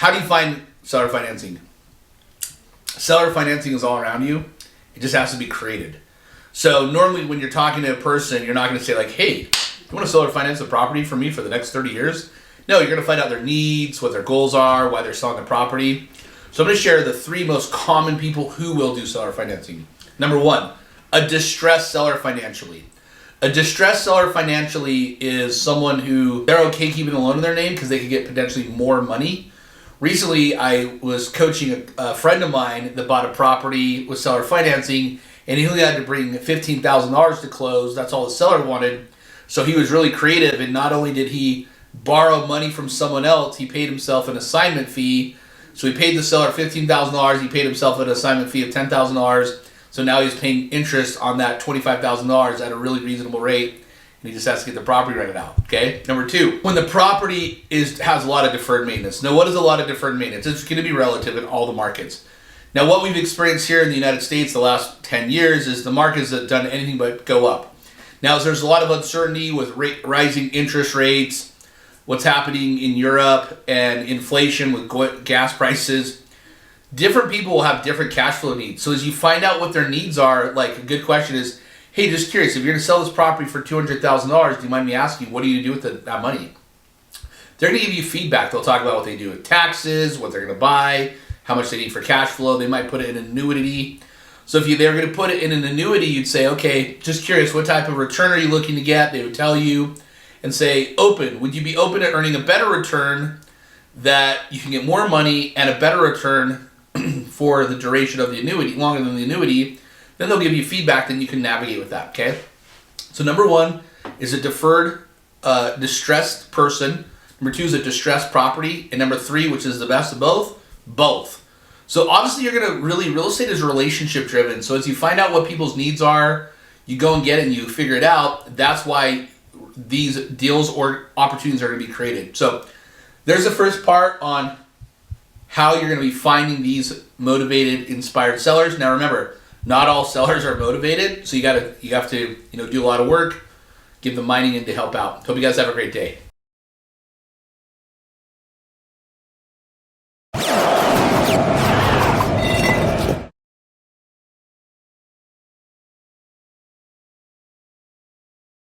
how do you find seller financing? Seller financing is all around you. It just has to be created. So normally when you're talking to a person, you're not going to say like, hey, you want to seller finance a property for me for the next 30 years? No, you're going to find out their needs, what their goals are, why they're selling the property. So I'm going to share the 3 most common people who will do seller financing. Number 1, a distressed seller financially. A distressed seller financially is someone who they're okay keeping a loan in their name because they could get potentially more money. Recently, I was coaching a friend of mine that bought a property with seller financing, and he only had to bring $15,000 to close. That's all the seller wanted. So he was really creative, and not only did he borrow money from someone else, he paid himself an assignment fee. So he paid the seller $15,000. He paid himself an assignment fee of $10,000. So now he's paying interest on that $25,000 at a really reasonable rate, and he just has to get the property rented out. Okay. Number 2, when the property has a lot of deferred maintenance. Now, what is a lot of deferred maintenance? It's going to be relative in all the markets. Now, what we've experienced here in the United States the last 10 years is the markets have done anything but go up. Now, there's a lot of uncertainty with rising interest rates, what's happening in Europe, and inflation with gas prices. Different people will have different cash flow needs. So as you find out what their needs are, like a good question is, hey, just curious, if you're going to sell this property for $200,000, do you mind me asking, what do you do with that money? They're going to give you feedback. They'll talk about what they do with taxes, what they're going to buy, how much they need for cash flow. They might put it in an annuity. So if they're going to put it in an annuity, you'd say, okay, just curious, what type of return are you looking to get? They would tell you and say, open. Would you be open to earning a better return that you can get more money and a better return for the duration of the annuity, longer than the annuity? Then they'll give you feedback, then you can navigate with that, okay? So number 1 is a deferred, distressed person. Number 2 is a distressed property. And number 3, which is the best of both. So obviously real estate is relationship driven. So as you find out what people's needs are, you go and get it and you figure it out. That's why these deals or opportunities are going to be created. So there's the first part on how you're going to be finding these motivated, inspired sellers. Now remember, not all sellers are motivated, so you have to do a lot of work, give them mining in to help out. Hope you guys have a great day.